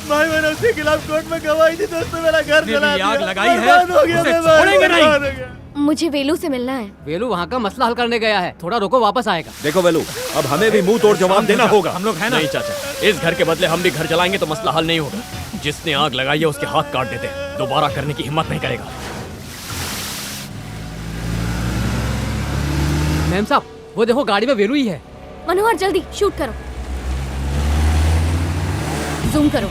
भाई मैंने उसके खिलाफ कोर्ट में गवाही दी तो उसने मेरा घर जला दिया। आग लगाई है, बर्बाद हो गया, उसे मैं छोड़ेंगे नहीं। बर्बाद हो गया। मुझे वेलू से मिलना है। वेलू वहाँ का मसला हल करने गया है, थोड़ा रुको, वापस आएगा। देखो वेलू, अब हमें भी मुंह तोड़ जवाब देना होगा। हम लोग हैं ना? नहीं चाचा, इस घर के बदले हम भी घर जलाएंगे तो मसला हल नहीं होगा। जिसने आग लगाई है उसके हाथ काट देते, दोबारा करने की हिम्मत नहीं करेगा। मैम साहब, वो देखो गाड़ी में वेलू ही है। मनोहर जल्दी शूट करो, जूम करो।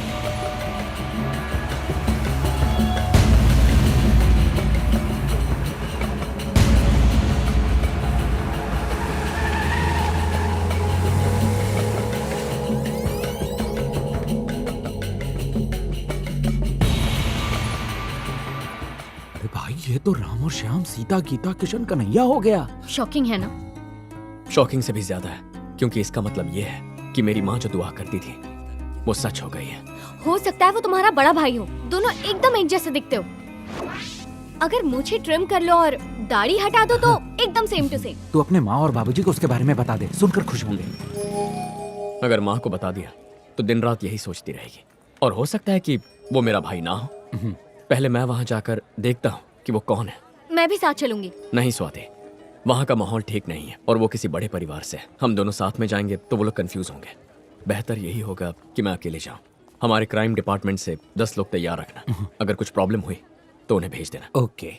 भाई ये तो राम और श्याम, सीता, गीता, किशन, कन्हैया हो गया। शॉकिंग है ना? शॉकिंग से भी ज्यादा है, क्योंकि इसका मतलब ये है कि मेरी माँ जो दुआ करती थी वो सच हो गई है। हो सकता है वो तुम्हारा बड़ा भाई हो, दोनों एकदम एक जैसे दिखते हो। अगर मुझे ट्रिम कर लो और दाढ़ी हटा दो तो एकदम सेम टू सेम। तू अपने माँ और बाबूजी को उसके बारे में बता दे, सुनकर खुश होंगे। अगर माँ को बता दिया तो दिन रात यही सोचती रहेगी, और हो सकता है कि वो मेरा भाई ना हो। पहले मैं वहाँ जाकर देखता हूँ कि वो कौन है। मैं भी साथ चलूंगी। नहीं स्वाति, वहाँ का माहौल ठीक नहीं है और वो किसी बड़े परिवार से है। हम दोनों साथ में जाएंगे तो वो लोग कंफ्यूज होंगे। बेहतर यही होगा कि मैं अकेले जाऊँ। हमारे क्राइम डिपार्टमेंट से 10 लोग तैयार रखना। अगर कुछ प्रॉब्लम हुई तो उन्हें भेज देना। ओके।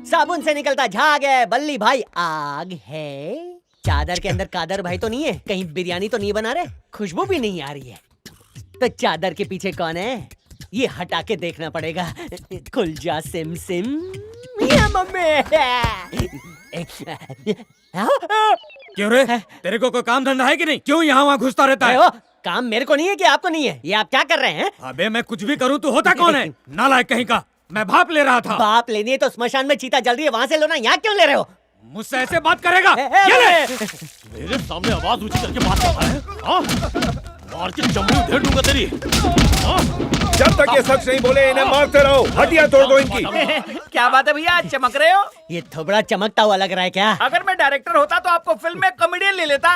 साबुन से निकलता झाग है, बल्ली भाई आग है। चादर के अंदर कादर भाई तो नहीं है? कहीं बिरयानी तो नहीं बना रहे? खुशबू भी नहीं आ रही है। तो चादर के पीछे कौन है? ये हटा के देखना पड़ेगा। खुल जा सिम सिम। या मम्मी। क्यों रे, तेरे को कोई काम धंधा है कि नहीं? क्यों यहाँ वहाँ घुसता रहता है? काम मेरे को नहीं है कि आपको नहीं है? ये आप क्या कर रहे हैं? अबे मैं कुछ भी करूँ तो होता कौन है? नालायक कहीं का। मैं भाप ले रहा था। बाप लेनी है तो स्मशान में चीता जल रही है, वहाँ से लो ना। यहाँ क्यों ले रहे हो? मुझसे ऐसे बात करेगा? ये ले! मेरे सामने आवाज ऊंची करके बात करता है? हाँ? मार के चमड़ी उधेड़ दूंगा तेरी। जब तक ये सच नहीं बोले इन्हें मारते रहो। हड्डियां तोड़ दो इनकी। क्या बात है भैया, आज चमक रहे हो? ये थोबड़ा चमकता हुआ लग रहा है क्या? अगर मैं डायरेक्टर होता तो आपको फिल्म में कॉमेडियन ले लेता।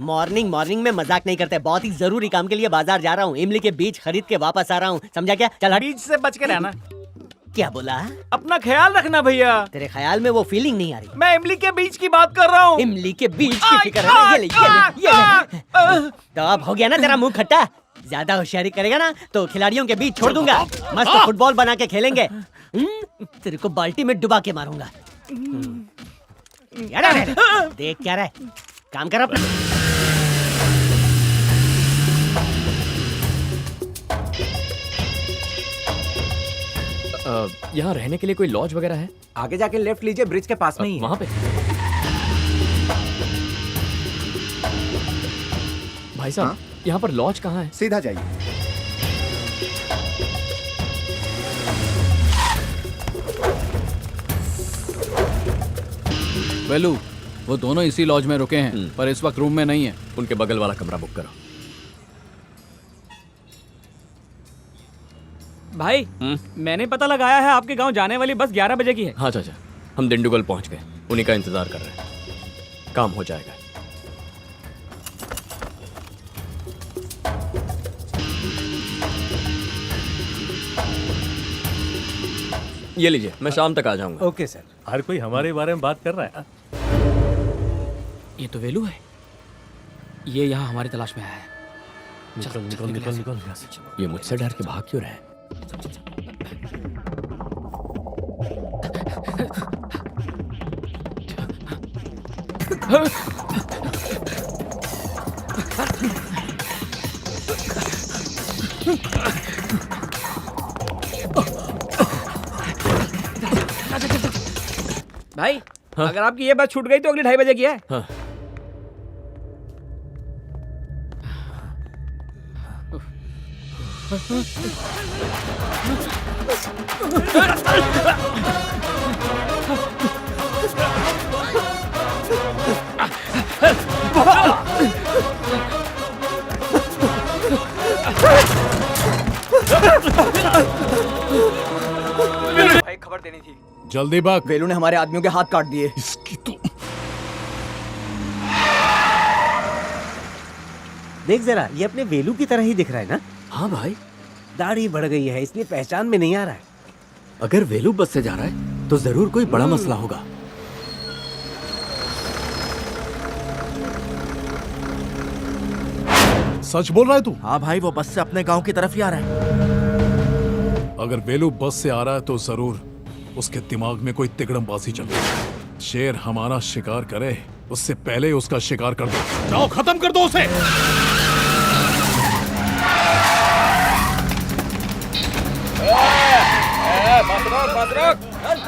मॉर्निंग में मजाक नहीं करते। बहुत ही जरूरी काम के लिए बाजार जा रहा हूँ। इमली के बीज खरीद के वापस आ रहा हूँ, समझा क्या? चल हट। बीच से बच के रहना। क्या बोला? अपना ख्याल रखना भैया। तेरे ख्याल में वो फीलिंग नहीं आ रही। मैं इमली के बीज की बात कर रहा हूँ। इमली के बीज की फिक्र है ना? ये ले। तो अब हो गया ना तेरा मुंह खट्टा? ज्यादा होशियारी करेगा ना तो खिलाड़ियों के बीच छोड़ दूंगा। मस्त फुटबॉल बना के खेलेंगे। तेरे को बाल्टी में डुबा के मारूंगा। देख क्या रहा है, काम कर अपना। यहाँ रहने के लिए कोई लॉज वगैरह है? आगे जाके लेफ्ट लीजिए, ब्रिज के पास में ही है। वहाँ पे? भाई साहब, यहाँ पर लॉज कहाँ है? सीधा जाइए। वेलू, वो दोनों इसी लॉज में रुके हैं, पर इस वक्त रूम में नहीं है। उनके बगल वाला कमरा बुक करो। भाई, मैंने पता लगाया है आपके गांव जाने वाली बस 11 बजे की है। हाँ चाचा, हम दिंडुगल पहुंच गए, उन्हीं का इंतजार कर रहे हैं। काम हो जाएगा। ये लीजिए, मैं शाम तक आ जाऊंगा। Okay sir. हर कोई हमारे बारे में बात कर रहा है। ये तो वेलू है। ये यहाँ हमारी तलाश में आया है। ये मुझसे डर के भाग क्यों रहे? भाई, अगर आपकी ये बात छूट गई तो अगली 2:30 बजे की है। हाँ। भाई खबर देनी थी। जल्दी भाग। वेलू ने हमारे आदमियों के हाथ काट दिए। इसकी तो देख जरा, ये अपने वेलू की तरह ही दिख रहा है ना? हाँ भाई, दाढ़ी बढ़ गई है इसलिए पहचान में नहीं आ रहा है। अगर वेलू बस से जा रहा है तो जरूर कोई बड़ा मसला होगा। सच बोल रहा है तू? हाँ भाई, वो बस से अपने गांव की तरफ ही आ रहा है। अगर वेलू बस से आ रहा है तो जरूर उसके दिमाग में कोई तिगड़मबाजी चल रही है। शेर हमारा शिकार करे उससे पहले उसका शिकार कर दो। जाओ खत्म कर दो उसे।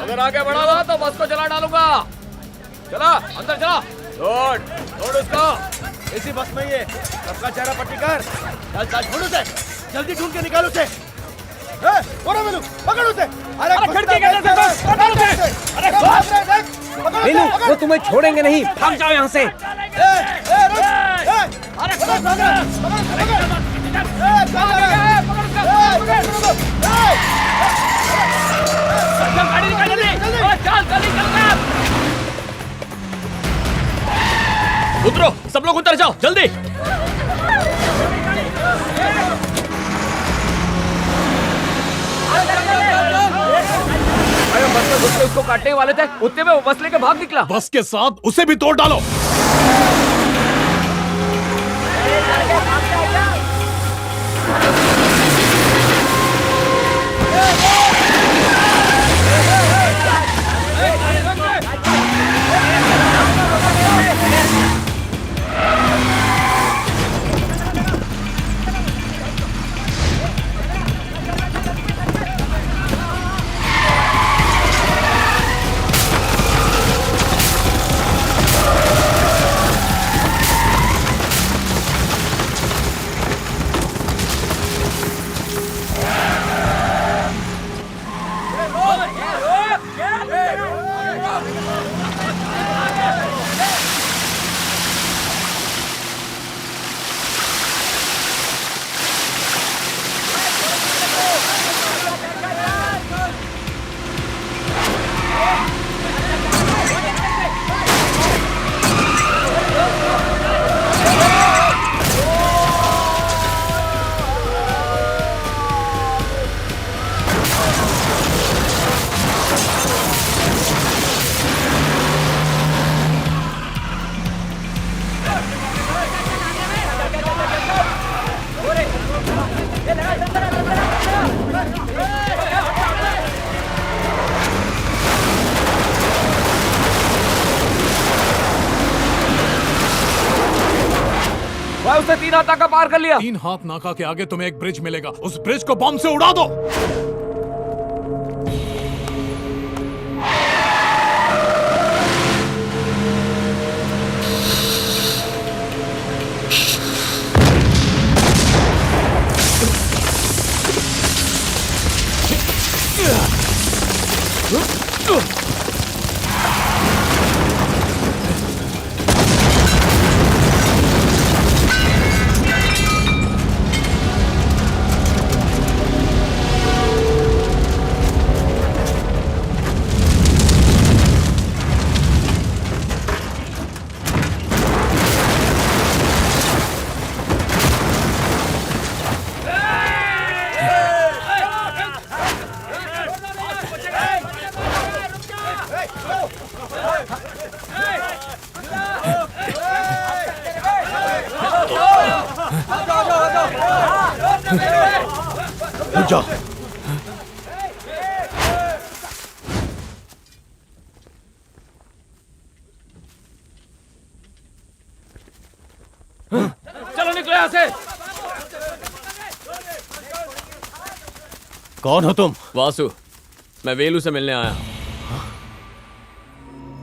अगर आगे बढ़ा हुआ तो बस को जला डालूंगा। चला अंदर चला। छोड़ उसको। इसी बस में ये सबका चेहरा पट्टी कर। चल चल ढूंढ उसे, जल्दी ढूंढ के निकाल उसे। बोलो मेनू, पकड़ उसे। अरे खिड़की के अंदर से बस पकड़ उसे। अरे मेनू, वो तुम्हें छोड़ेंगे नहीं, भाग जाओ यहाँ से। गाड़ी निकाल जल्दी। चल जल्दी चल। उतरो, सब लोग उतर जाओ जल्दी। बस में घुस के उसको काटने वाले थे, उतने में वो बस लेके भाग निकला। बस के साथ उसे भी तोड़ डालो। उसने 3 हाथ नाका पार कर लिया। 3 हाथ नाका के आगे तुम्हें एक ब्रिज मिलेगा, उस ब्रिज को बम से उड़ा दो। रुक जाओ। चलो निकलो यहाँ से। कौन हो तुम? वासु, मैं वेलू से मिलने आया हूं।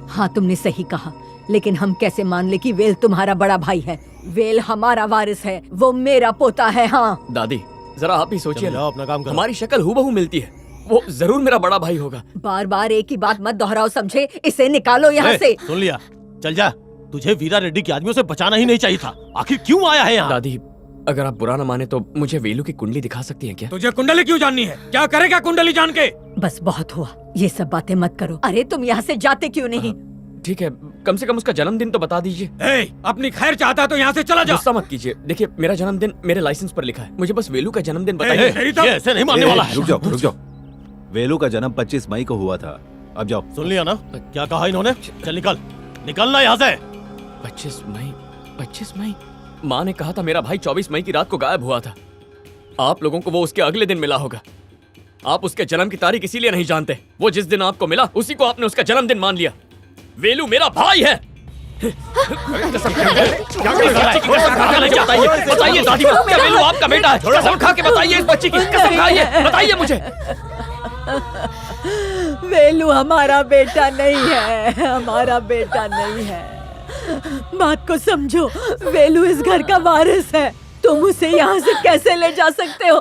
हाँ, तुमने सही कहा, लेकिन हम कैसे मान ले कि वेल तुम्हारा बड़ा भाई है? वेल हमारा वारिस है, वो मेरा पोता है। हाँ दादी, जरा आप ही सोचिए ना, अपना काम करो। हमारी शक्ल हूबहू मिलती है, वो जरूर मेरा बड़ा भाई होगा। बार बार एक ही बात मत दोहराओ, समझे? इसे निकालो यहाँ से। सुन लिया, चल जा। तुझे वीरा रेड्डी के आदमियों से बचाना ही नहीं चाहिए था। आखिर क्यों आया है यहाँ? दादी, अगर आप बुरा न माने तो मुझे वेलू की कुंडली दिखा सकती हैं क्या? तुझे कुंडली क्यों जाननी है? क्या करेगा कुंडली जान के? बस बहुत हुआ, ये सब बातें मत करो। अरे तुम यहाँ से जाते क्यों नहीं? ठीक है, कम से कम उसका जन्मदिन तो बता दीजिए। ए, अपनी खैर चाहता है तो यहाँ से चला जा। गुस्सा मत कीजिए, देखिए मेरा जन्मदिन मेरे लाइसेंस पर लिखा है, मुझे बस वेलू का जन्मदिन बताइए। ये ऐसे नहीं मानने वाला है। रुक जाओ। वेलू का जन्म 25 मई को हुआ था। अब जाओ। सुन लिया ना क्या कहा इन्होंने? चल निकलना यहाँ से। 25 मई माँ ने कहा था मेरा भाई 24 मई की रात को गायब हुआ था। आप लोगों को वो उसके अगले दिन मिला होगा। आप उसके जन्म की तारीख इसीलिए नहीं जानते, वो जिस दिन आपको मिला उसी को आपने उसका जन्मदिन मान लिया। वेलू मेरा भाई है। बताइए दादी माँ, क्या वेलू आपका बेटा है? कसम खा के बताइए इस बच्ची की, कसम खाइए, बताइए मुझे। वेलू हमारा बेटा नहीं है, हमारा बेटा नहीं है। बात को समझो, वेलू इस घर का वारिस है। तुम उसे यहाँ से कैसे ले जा सकते हो?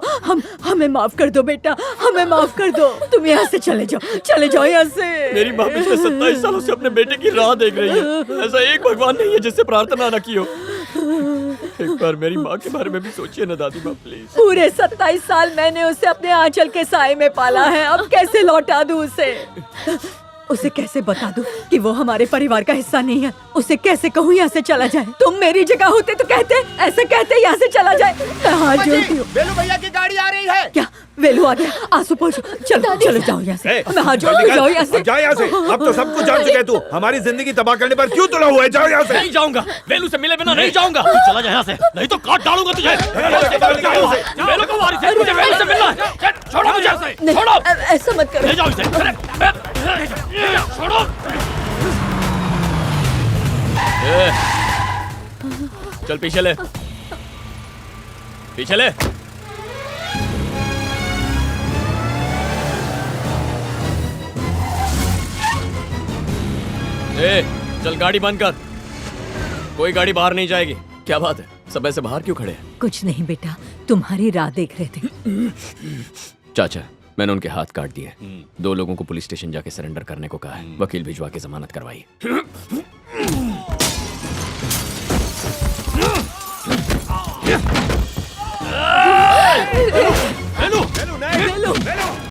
हमें माफ कर दो बेटा, हमें माफ कर दो। तुम यहाँ से चले जाओ यहाँ से। मेरी माँ पिछले 27 सालों से अपने बेटे की राह देख रही है। ऐसा एक भगवान नहीं है जिससे प्रार्थना न की हो। एक बार मेरी माँ के बारे में भी सोचिए ना दादी माँ, प्लीज। पूरे 27 साल मैंने उसे अपने आंचल के साए में पाला है, अब कैसे लौटा दूं उसे कैसे बता दूं कि वो हमारे परिवार का हिस्सा नहीं है? उसे कैसे कहूँ यहाँ से चला जाए? तुम मेरी जगह होते तो ऐसे कहते यहाँ से चला जाए। मैं हाथ जोड़ती हूँ। वेलू भैया की गाड़ी आ रही है। क्या वेलू आ गया? आंसू पोंछो, चलो जाओ यहाँ से। मैं हाथ जोड़ती हूँ, जाओ यहाँ से। जा यहाँ से, अब तो सब कुछ जान चुके तू। हमारी जिंदगी तबाह करने पर क्यों तुला हुआ है? जाओ यहाँ से। नहीं जाऊंगा, वेलू से मिले बिना नहीं जाऊंगा। चला जा यहाँ से, नहीं तो काट डालूंगा तुझे। वेलू को वारिस है, मुझे वेलू से मिलना है। छोड़ो मुझे, छोड़ो। ऐसा मत करो। ले जाओ इसे। छोड़ो। चल पीछे ले। चल गाड़ी बंद कर, कोई गाड़ी बाहर नहीं जाएगी। क्या बात है, सब ऐसे बाहर क्यों खड़े हैं? कुछ नहीं बेटा, तुम्हारी राह देख रहे थे। चाचा, मैंने उनके हाथ काट दिए। 2 लोगों को पुलिस स्टेशन जाके सरेंडर करने को कहा है। वकील भिजवा के जमानत करवाई।